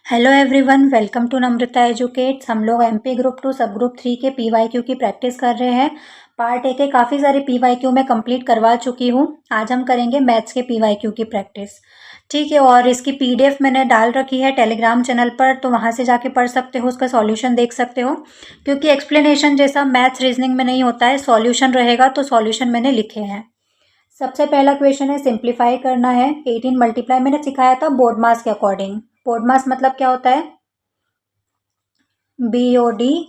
Hello everyone, welcome to Namrata educates. हम लोग MP group 2 सब ग्रुप 3 के पीवाईक्यू की प्रैक्टिस कर रहे हैं। पार्ट ए के काफ़ी सारे पीवाईक्यू मैं कंप्लीट करवा चुकी हूँ। आज हम करेंगे मैथ्स के पीवाईक्यू की प्रैक्टिस। ठीक है, और इसकी पीडीएफ मैंने डाल रखी है टेलीग्राम चैनल पर, तो वहाँ से जाके पढ़ सकते हो, उसका सॉल्यूशन देख सकते हो। क्योंकि एक्सप्लेनेशन जैसा मैथ्स रीजनिंग में नहीं होता है, सॉल्यूशन रहेगा, तो सॉल्यूशन मैंने लिखे हैं। सबसे पहला क्वेश्चन है, सिंप्लीफाई करना है। 18 मल्टीप्लाई मैंने सिखाया था बोर्ड मास के अकॉर्डिंग। बोर्ड मास मतलब क्या होता है? BODMAS।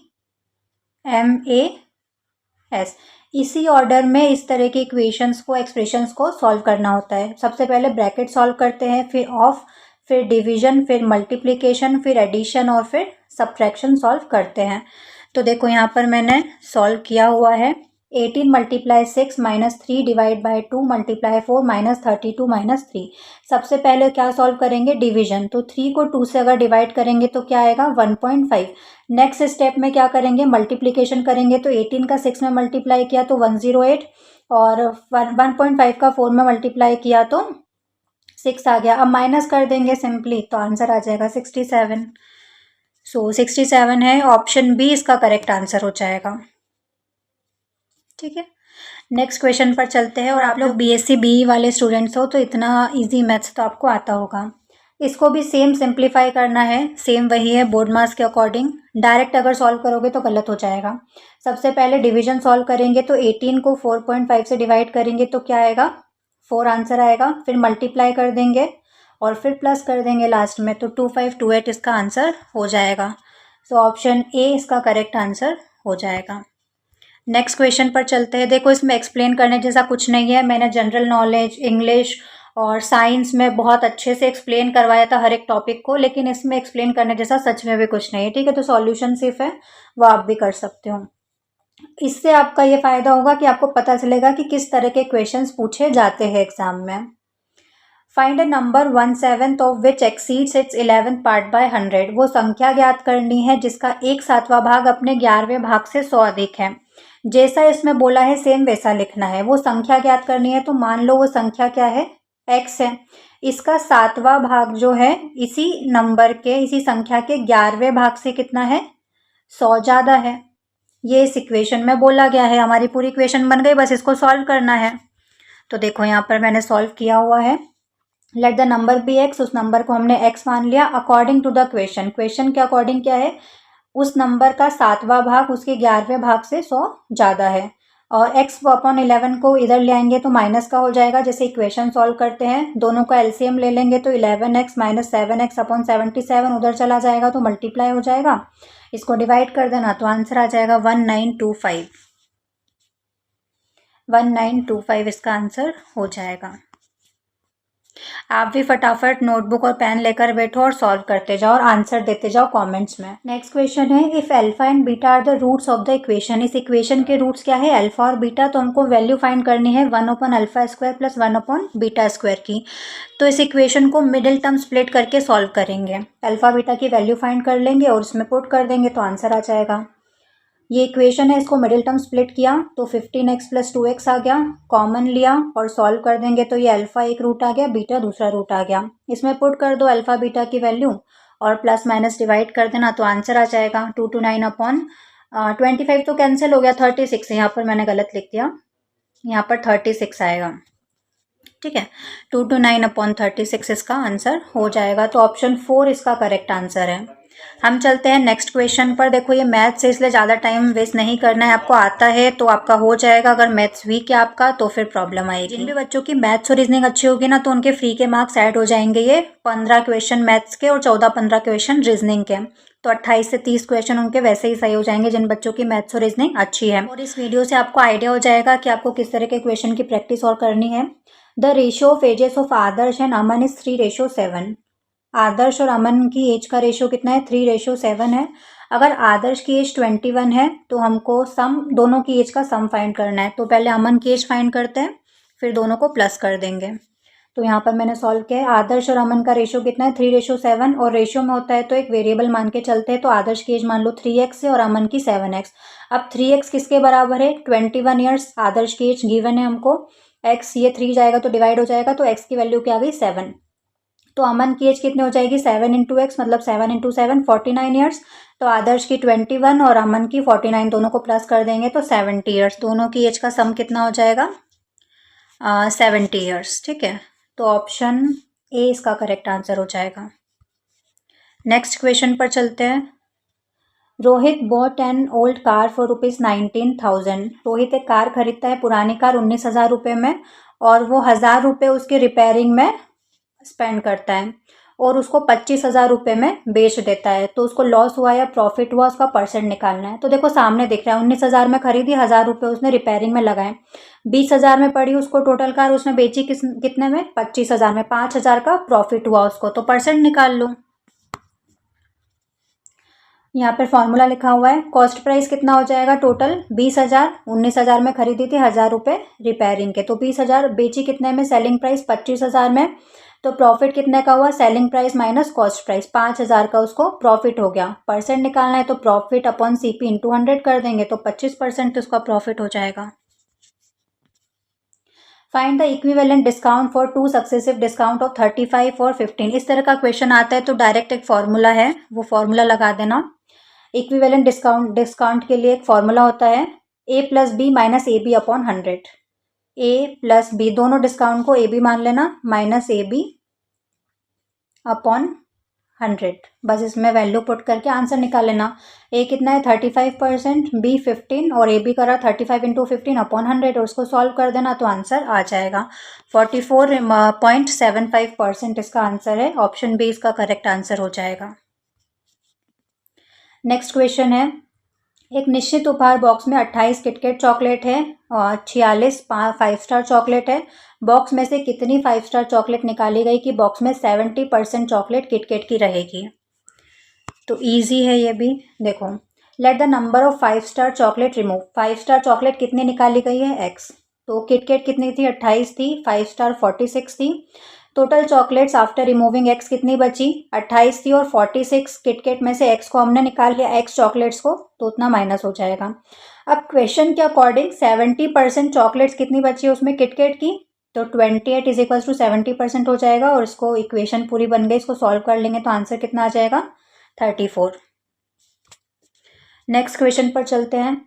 इसी ऑर्डर में इस तरह के इक्वेशंस को, एक्सप्रेशंस को सॉल्व करना होता है। सबसे पहले ब्रैकेट सॉल्व करते हैं, फिर ऑफ, फिर डिवीजन, फिर मल्टीप्लिकेशन, फिर एडिशन और फिर सब्ट्रैक्शन सॉल्व करते हैं। तो देखो यहाँ पर मैंने सॉल्व किया हुआ है। 18 multiply 6 minus 3 divide by 2 multiply 4 minus 32 minus 3। सबसे पहले क्या सॉल्व करेंगे? डिवीजन। तो 3 को 2 से अगर डिवाइड करेंगे तो क्या आएगा? 1.5। नेक्स्ट स्टेप में क्या करेंगे? मल्टीप्लिकेशन करेंगे। तो 18 का 6 में मल्टीप्लाई किया तो 108, और 1.5 का 4 में मल्टीप्लाई किया तो 6 आ गया। अब माइनस कर देंगे सिंपली, तो आंसर आ जाएगा 67। सो 67 है, ऑप्शन बी इसका करेक्ट आंसर हो जाएगा। ठीक है, नेक्स्ट क्वेश्चन पर चलते हैं। और आप लोग बीएससी बीई वाले स्टूडेंट्स हो तो इतना इजी मैथ्स तो आपको आता होगा। इसको भी सेम सिंप्लीफाई करना है, सेम वही है बोर्ड मास के अकॉर्डिंग। डायरेक्ट अगर सॉल्व करोगे तो गलत हो जाएगा। सबसे पहले डिवीजन सॉल्व करेंगे, तो 18 को 4.5 से डिवाइड करेंगे तो क्या आएगा? 4 आंसर आएगा। फिर मल्टीप्लाई कर देंगे और फिर प्लस कर देंगे लास्ट में, तो 2528 इसका आंसर हो जाएगा। सो ऑप्शन ए इसका करेक्ट आंसर हो जाएगा। नेक्स्ट क्वेश्चन पर चलते हैं। देखो, इसमें एक्सप्लेन करने जैसा कुछ नहीं है। मैंने जनरल नॉलेज, इंग्लिश और साइंस में बहुत अच्छे से एक्सप्लेन करवाया था हर एक टॉपिक को, लेकिन इसमें एक्सप्लेन करने जैसा सच में भी कुछ नहीं है। ठीक है, तो सॉल्यूशन सिर्फ है, वो आप भी कर सकते हो। इससे आपका ये फायदा होगा कि आपको पता चलेगा कि किस तरह के क्वेश्चंस पूछे जाते हैं एग्जाम में। Find a number 1/7 of which exceeds its 11th part by 100। वो संख्या ज्ञात करनी है जिसका 1/7वां भाग अपने 11वें भाग से 100 अधिक है। जैसा इसमें बोला है सेम वैसा लिखना है। वो संख्या ज्ञात करनी है, तो मान लो वो संख्या क्या है? x है। इसका 7वां भाग जो है इसी नंबर के, इसी संख्या के 11वें भाग से कितना है? 100 ज़्यादा है। ये इस इक्वेशन में बोला गया है। हमारी पूरी इक्वेशन बन गई, बस इसको सॉल्व करना है। तो देखो यहाँ पर मैंने सॉल्व किया हुआ है। Let the number be x, उस नंबर को हमने x मान लिया। According to the question, question के अकॉर्डिंग क्या है? उस नंबर का 7वां भाग उसके 11वें भाग से 100 ज़्यादा है। और x अपॉन 11 को इधर ले आएंगे तो माइनस का हो जाएगा। जैसे इक्वेशन सॉल्व करते हैं, दोनों का एलसीएम ले लेंगे तो 11x माइनस 7x अपॉन 77 उधर चला जाएगा तो मल्टीप्लाई हो जाएगा। इसको डिवाइड कर देना तो आंसर आ जाएगा 1925। 1925 इसका आंसर हो जाएगा। आप भी फटाफट नोटबुक और पेन लेकर बैठो और सॉल्व करते जाओ और आंसर देते जाओ कमेंट्स में। नेक्स्ट क्वेश्चन है, if alpha and beta are the roots of the equation. इस इक्वेशन के रूट्स क्या है? अल्फा और बीटा। तो हमको वैल्यू फाइंड करनी है 1/α² प्लस 1/β² की। तो इस इक्वेशन को मिडिल टर्म स्प्लिट करके सॉल्व करेंगे। अल्फा बीटा की वैल्यू फाइंड कर लेंगे और उसमें पुट कर देंगे तो आंसर आ जाएगा। ये इक्वेशन है, इसको मिडिल टर्म स्प्लिट किया तो 15x प्लस 2x आ गया। कॉमन लिया और सॉल्व कर देंगे तो ये अल्फा एक रूट आ गया, बीटा दूसरा रूट आ गया। इसमें पुट कर दो अल्फा बीटा की वैल्यू और प्लस माइनस डिवाइड कर देना तो आंसर आ जाएगा 2 to 9 अपॉन 25 तो कैंसिल हो गया, 36 यहाँ पर मैंने गलत लिख दिया, यहाँ पर 36 आएगा। ठीक है, 2 to 9 अपॉन 36 इसका आंसर हो जाएगा। तो ऑप्शन 4 इसका करेक्ट आंसर है। हम चलते हैं नेक्स्ट क्वेश्चन पर। देखो, ये मैथ्स है इसलिए ज़्यादा टाइम वेस्ट नहीं करना है। आपको आता है तो आपका हो जाएगा, अगर मैथ्स वीक है आपका तो फिर प्रॉब्लम आएगी। जिन भी बच्चों की मैथ्स और रीजनिंग अच्छी होगी ना, तो उनके फ्री के मार्क्स ऐड हो जाएंगे। ये 15 क्वेश्चन मैथ्स के और 14-15 क्वेश्चन रीजनिंग के, तो 28 से 30 क्वेश्चन उनके वैसे ही सही हो जाएंगे जिन बच्चों की मैथ्स और रीजनिंग अच्छी है। और इस वीडियो से आपको आइडिया हो जाएगा कि आपको किस तरह के क्वेश्चन की प्रैक्टिस और करनी है। The ratio of ages of Adarsh and Aman is 3:7। Adarsh और अमन की एज का रेशियो कितना है? 3:7 है। अगर आदर्श की एज 21 है तो हमको सम, दोनों की एज का सम फाइंड करना है। तो पहले अमन की एज फाइंड करते हैं, फिर दोनों को प्लस कर देंगे। तो यहाँ पर मैंने सॉल्व किया है। आदर्श और अमन का रेशियो कितना है? 3:7। और रेशियो में होता है तो एक वेरिएबल मान के चलते हैं। तो आदर्श की एज मान लो 3x है और अमन की 7x। अब 3x किसके बराबर है? 21 ईयर्स आदर्श की एज गिवन है हमको। x ये 3 जाएगा तो डिवाइड हो जाएगा, तो x की वैल्यू क्या आ गई? 7। तो अमन की एज कितनी हो जाएगी 7 इंटू एक्स, मतलब 7 इंटू 7 49 ईयर्स। तो आदर्श की 21 और अमन की 49, दोनों को प्लस कर देंगे तो 70 ईयर्स। दोनों की एज का सम कितना हो जाएगा 70 ईयर्स। ठीक है, तो ऑप्शन ए इसका करेक्ट आंसर हो जाएगा। नेक्स्ट क्वेश्चन पर चलते हैं। Rohit bot an old car for ₹19,000। Rohit एक कार खरीदता है, पुरानी कार 19,000 रुपये में, और वो 1,000 रुपये उसकी रिपेयरिंग में स्पेंड करता है और उसको 25,000 रुपये में बेच देता है। तो उसको लॉस हुआ या प्रॉफिट हुआ, उसका परसेंट निकालना है। तो देखो सामने दिख रहा है, 19,000 में खरीदी, 1,000 रुपये उसने रिपेयरिंग में लगाए, 20,000 में पड़ी उसको टोटल कार, उसने बेची कितने में 25,000 में, 5,000 का प्रॉफिट हुआ उसको, तो परसेंट निकाल लो। यहाँ पर फॉर्मूला लिखा हुआ है, कॉस्ट प्राइस कितना हो जाएगा टोटल 20,000, 19,000 में खरीदी थी, 1,000 रुपये रिपेयरिंग के, तो 20,000, बेची कितने में, सेलिंग प्राइस 25,000 में, तो प्रॉफिट कितने का हुआ, selling price minus cost price, 5,000 का उसको प्रॉफिट हो गया। परसेंट निकालना है तो प्रॉफिट अपॉन CP इंटू 100 कर देंगे, तो 25% उसका प्रॉफिट हो जाएगा। Find the equivalent discount for 2 successive discount of 35 और 15। इस तरह का क्वेश्चन आता है तो डायरेक्ट एक फॉर्मूला है, वो फॉर्मूला लगा देना। इक्विवेलेंट डिस्काउंट के लिए एक फॉर्मूला होता है A plus B minus AB upon 100। A plus B, दोनों डिस्काउंट को AB मान लेना, माइनस AB अपॉन 100। बस इसमें वैल्यू पुट करके आंसर निकाल लेना। A कितना है 35%, B 15 और AB करा 35 इंटू 15 अपॉन 100, और उसको सॉल्व कर देना तो आंसर आ जाएगा। 44.75% इसका आंसर है। ऑप्शन बी इसका करेक्ट आंसर हो जाएगा। नेक्स्ट क्वेश्चन है, एक निश्चित उपहार बॉक्स में 28 किटकैट चॉकलेट है और 46 5 स्टार चॉकलेट है। बॉक्स में से कितनी 5 स्टार चॉकलेट निकाली गई कि बॉक्स में 70% चॉकलेट किटकैट की रहेगी। तो इजी है ये भी, देखो late the number of 5 star chocolate remove. 5 star chocolate कितनी निकाली गई है x, तो किटकैट कितनी थी 28 थी, 5 स्टार 46 थी। Total chocolates after removing x कितनी बची 28 थी, और 46 किटकैट में से x को हमने निकाल लिया, x चॉकलेट्स को, तो उतना माइनस हो जाएगा। अब क्वेश्चन के अकॉर्डिंग 70% चॉकलेट्स कितनी बची है उसमें किटकैट की, तो 28 इज इक्वल टू 70% हो जाएगा, और इसको इक्वेशन पूरी बन गई, इसको सॉल्व कर लेंगे तो आंसर कितना आ जाएगा 34। नेक्स्ट क्वेश्चन पर चलते हैं।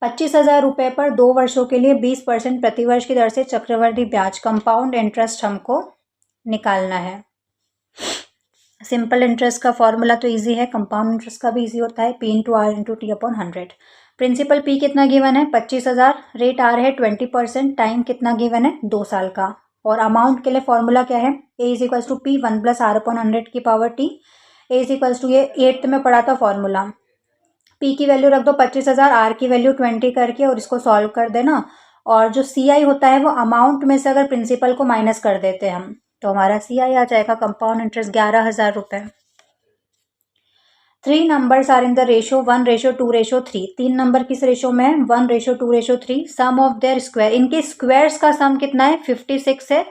25,000 रुपये पर 2 वर्षों के लिए 20% प्रतिवर्ष की दर से चक्रवृद्धि ब्याज कंपाउंड इंटरेस्ट हमको निकालना है। सिंपल इंटरेस्ट का फॉर्मूला तो इजी है, कंपाउंड इंटरेस्ट का भी इजी होता है, P into R into T upon 100। Principal P कितना गिवन है 25,000, रेट R है 20%, टाइम कितना गिवन है 2 साल का, और अमाउंट के लिए फॉर्मूला क्या है, A is equals to P 1 plus R upon 100 की power T। A is equals to, ये 8th में पढ़ा था फॉर्मूला, P की वैल्यू रख दो 25,000, R की वैल्यू 20 करके, और इसको सॉल्व कर देना, और जो CI होता है वो अमाउंट में से अगर प्रिंसिपल को माइनस कर देते हैं हम, तो हमारा CI आ जाएगा कंपाउंड इंटरेस्ट 11,000 रुपये। 3 numbers are in the ratio 1:2:3। 3 number किस रेशो में है 1:2:3। सम ऑफ देयर स्क्वायर, इनके स्क्वायर्स का सम कितना है 56 है,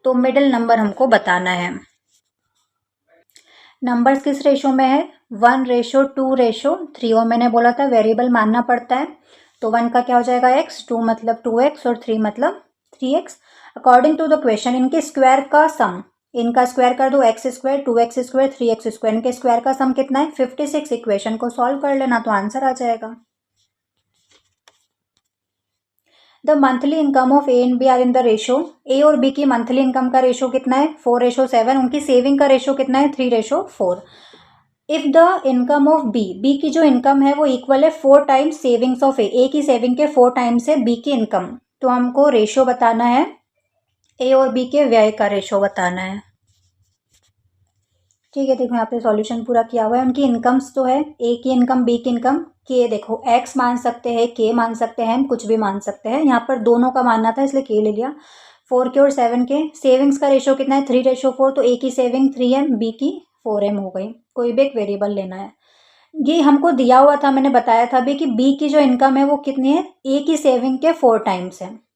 तो मिडिल नंबर हमको बताना है। नंबर्स किस रेशो में है 1:2:3, और मैंने बोला था वेरिएबल मानना पड़ता है, तो 1 का क्या हो जाएगा x, 2 मतलब 2x और 3 मतलब 3x। According to the question इनके स्क्वायर का सम, इनका स्क्वायर कर दो x square 2x square 3x square, इनके स्क्वायर का सम कितना है 56। इक्वेशन को सॉल्व कर लेना तो आंसर आ जाएगा। The monthly income of A and B are in the ratio, A और B की मंथली इनकम का रेशो कितना है 4:7, उनकी सेविंग का रेशो कितना है 3:4। If the income of B की जो इनकम है वो इक्वल है 4 टाइम्स सेविंग्स ऑफ A की सेविंग के 4 टाइम्स है B की इनकम, तो हमको रेशो बताना है A और B के व्यय का रेशो बताना है। ठीक है, देखो यहाँ पे सॉल्यूशन पूरा किया हुआ है। उनकी इनकम्स तो है A की इनकम B की इनकम, K देखो X मान सकते हैं K मान सकते हैं, हम कुछ भी मान सकते हैं, यहाँ पर दोनों का मानना था इसलिए K ले लिया। 4 के और 7 के, सेविंग्स का रेशो कितना है 3:4, तो A की सेविंग 3M B की 4M हो गई। कोई भी एक वेरिएबल लेना है, ये हमको दिया हुआ था, मैंने बताया था भी कि B की जो इनकम है वो कितनी है A की सेविंग के 4 टाइम्स है,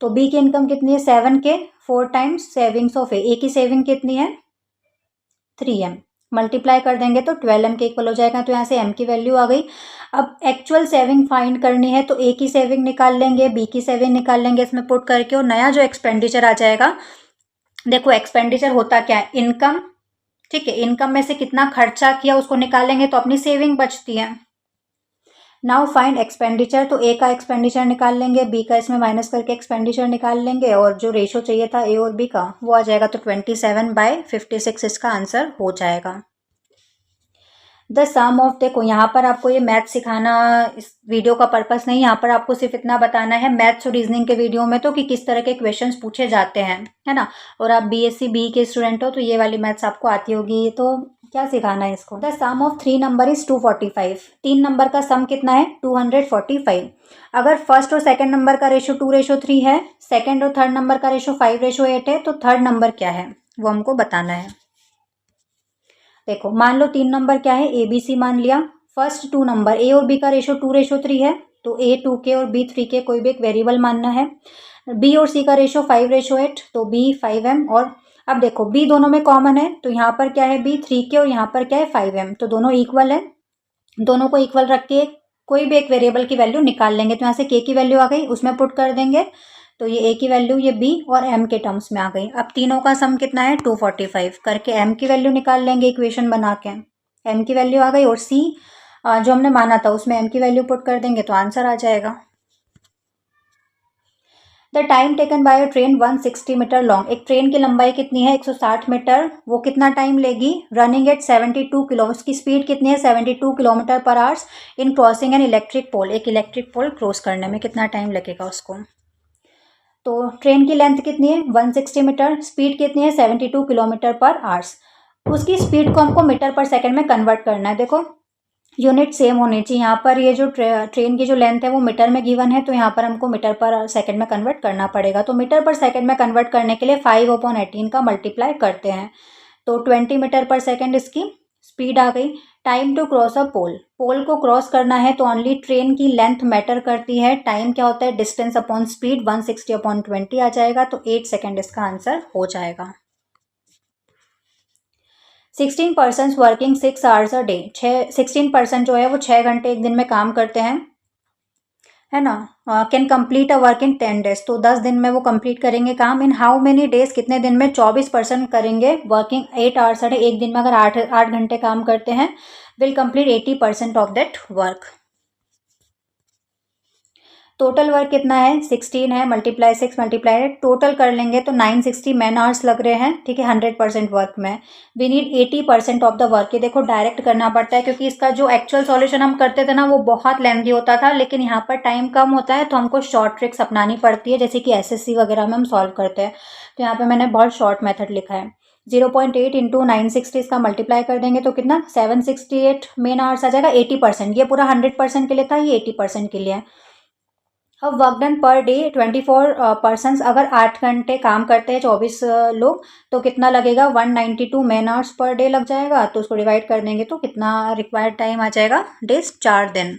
तो B की इनकम कितनी है 7 के 4 टाइम्स सेविंग्स ऑफ A की सेविंग कितनी है 3M, मल्टीप्लाई कर देंगे तो 12M के इक्वल हो जाएगा, तो यहाँ से M की वैल्यू आ गई। अब एक्चुअल सेविंग फाइंड करनी है तो A की सेविंग निकाल लेंगे, B की सेविंग निकाल लेंगे इसमें पुट करके, और नया जो एक्सपेंडिचर आ जाएगा देखो एक्सपेंडिचर होता क्या है, इनकम, ठीक है, इनकम में से कितना खर्चा किया उसको निकालेंगे तो अपनी सेविंग बचती है। नाउ फाइंड एक्सपेंडिचर, तो ए का एक्सपेंडिचर निकाल लेंगे, बी का इसमें माइनस करके एक्सपेंडिचर निकाल लेंगे, और जो रेशो चाहिए था ए और बी का वो आ जाएगा, तो 27/56 इसका आंसर हो जाएगा। द सम ऑफ, देखो यहाँ पर आपको ये मैथ सिखाना इस वीडियो का पर्पस नहीं, यहाँ पर आपको सिर्फ इतना बताना है मैथ्स और रीजनिंग के वीडियो में तो कि किस तरह के क्वेश्चंस पूछे जाते हैं, है ना। और आप बीएससी बी के स्टूडेंट हो तो ये वाली मैथ्स आपको आती होगी, तो क्या सिखाना है इसको। The sum of 3 number is 245, 3 number का सम कितना है 245। अगर फर्स्ट और सेकंड नंबर का रेशो 2:3 है, सेकंड और थर्ड नंबर का रेशो 5:8 है, तो थर्ड नंबर क्या है वो हमको बताना है। देखो मान लो 3 नंबर क्या है, ए बी सी मान लिया। फर्स्ट 2 नंबर ए और बी का रेशो 2:3 है, तो ए 2 के और बी 3 के कोई भी एक वेरिएबल मानना है। बी और सी का रेशो 5:8, तो बी 5m। और अब देखो बी दोनों में कॉमन है, तो यहाँ पर क्या है बी 3 के और यहाँ पर क्या है 5m, तो दोनों इक्वल है। दोनों को इक्वल रख के कोई भी एक वेरिएबल की वैल्यू निकाल लेंगे, तो यहाँ से के की वैल्यू आ गई, उसमें पुट कर देंगे, तो ये ए की वैल्यू ये बी और एम के टर्म्स में आ गई। अब तीनों का सम कितना है 245, करके एम की वैल्यू निकाल लेंगे इक्वेशन बना के, एम की वैल्यू आ गई, और सी जो हमने माना था उसमें एम की वैल्यू पुट कर देंगे तो आंसर आ जाएगा। The time taken by a train 160 metre long, एक ट्रेन की लंबाई कितनी है 160 मीटर, वो कितना टाइम लेगी, रनिंग एट 72 किलो, उसकी स्पीड कितनी है 72 kilometre per hours, in crossing an electric pole, एक इलेक्ट्रिक पोल क्रॉस करने में कितना टाइम लगेगा उसको। तो ट्रेन की लेंथ कितनी है 160 मीटर, स्पीड कितनी है 72 किलोमीटर पर आवर्स, उसकी स्पीड को हमको मीटर पर सेकंड में कन्वर्ट करना है। देखो यूनिट सेम होनी चाहिए, यहाँ पर ये जो ट्रेन की जो लेंथ है वो मीटर में गिवन है, तो यहाँ पर हमको मीटर पर सेकंड में कन्वर्ट करना पड़ेगा। तो मीटर पर सेकंड में कन्वर्ट करने के लिए 5/18 का मल्टीप्लाई करते हैं, तो 20 मीटर पर सेकंड इसकी स्पीड आ गई। टाइम टू क्रॉस अ पोल, पोल को क्रॉस करना है तो ओनली ट्रेन की लेंथ मैटर करती है, टाइम क्या होता है डिस्टेंस अपॉन स्पीड, 160/20 आ जाएगा, तो 8 सेकेंड इसका आंसर हो जाएगा। 16% वर्किंग 6 आवर्स अ डे, 16% जो है वो 6 घंटे एक दिन में काम करते हैं, है ना। Can complete a work in 10 days, तो 10 दिन में वो कंप्लीट करेंगे काम। इन हाउ मेनी डेज, कितने दिन में 24% करेंगे वर्किंग 8 आवर्स अ डे, एक दिन में अगर 8 घंटे काम करते हैं, will complete 80% of that work. Total work कितना है 16 है, मल्टीप्लाई 6 मल्टीप्लाई टोटल कर लेंगे तो 960 मैन आवर्स लग रहे हैं, ठीक है 100% वर्क में। We need 80% of the work, ये देखो डायरेक्ट करना पड़ता है क्योंकि इसका जो एक्चुअल सॉल्यूशन हम करते थे ना वो बहुत लेंथी होता था, लेकिन यहाँ पर टाइम कम होता है तो हमको शॉर्ट ट्रिक्स अपनानी पड़ती है, जैसे कि एसएससी वगैरह में हम सॉल्व करते हैं। तो यहाँ पर मैंने बहुत शॉर्ट मेथड लिखा है। 0.8 इंटू 960 इसका मल्टीप्लाई कर देंगे तो कितना 768 मेन आवर्स आ जाएगा। 80%, ये पूरा 100% के लिए था, ये 80% के लिए है। अब work done per day 24 persons, अगर 8 घंटे काम करते हैं 24 लोग, तो कितना लगेगा 192 मैन आवर्स पर डे लग जाएगा, तो उसको डिवाइड कर देंगे तो कितना रिक्वायर्ड टाइम आ जाएगा डेज 4 दिन।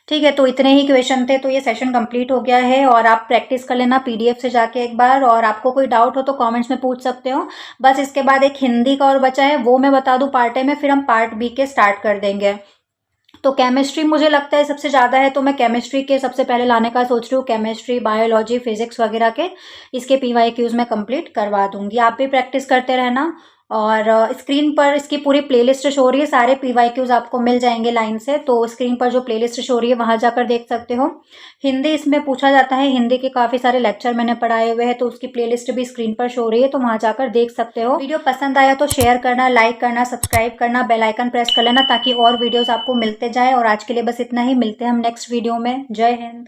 ठीक है, तो इतने ही क्वेश्चन थे, तो ये सेशन कंप्लीट हो गया है और आप प्रैक्टिस कर लेना पीडीएफ से जाके एक बार, और आपको कोई डाउट हो तो कमेंट्स में पूछ सकते हो। बस इसके बाद एक हिंदी का और बचा है, वो मैं बता दूं पार्ट ए में, फिर हम पार्ट बी के स्टार्ट कर देंगे। तो केमिस्ट्री मुझे लगता है सबसे ज़्यादा है, तो मैं केमिस्ट्री के सबसे पहले लाने का सोच रही हूँ, केमिस्ट्री बायोलॉजी फिजिक्स वगैरह के, इसके पीवाईक्यूज में कंप्लीट करवा दूंगी। आप भी प्रैक्टिस करते रहना, और स्क्रीन पर इसकी पूरी प्लेलिस्ट शो हो रही है, सारे पीवाईक्यूज आपको मिल जाएंगे लाइन से, तो स्क्रीन पर जो प्लेलिस्ट शो हो रही है वहाँ जाकर देख सकते हो। हिंदी इसमें पूछा जाता है, हिंदी के काफ़ी सारे लेक्चर मैंने पढ़ाए हुए हैं, तो उसकी प्लेलिस्ट भी स्क्रीन पर शो हो रही है, तो वहाँ जाकर देख सकते हो। वीडियो पसंद आया तो शेयर करना, लाइक करना, सब्सक्राइब करना, बेल आइकन प्रेस कर लेना ताकि और वीडियोस आपको मिलते जाए। और आज के लिए बस इतना ही, मिलते हैं हम नेक्स्ट वीडियो में। जय हिंद।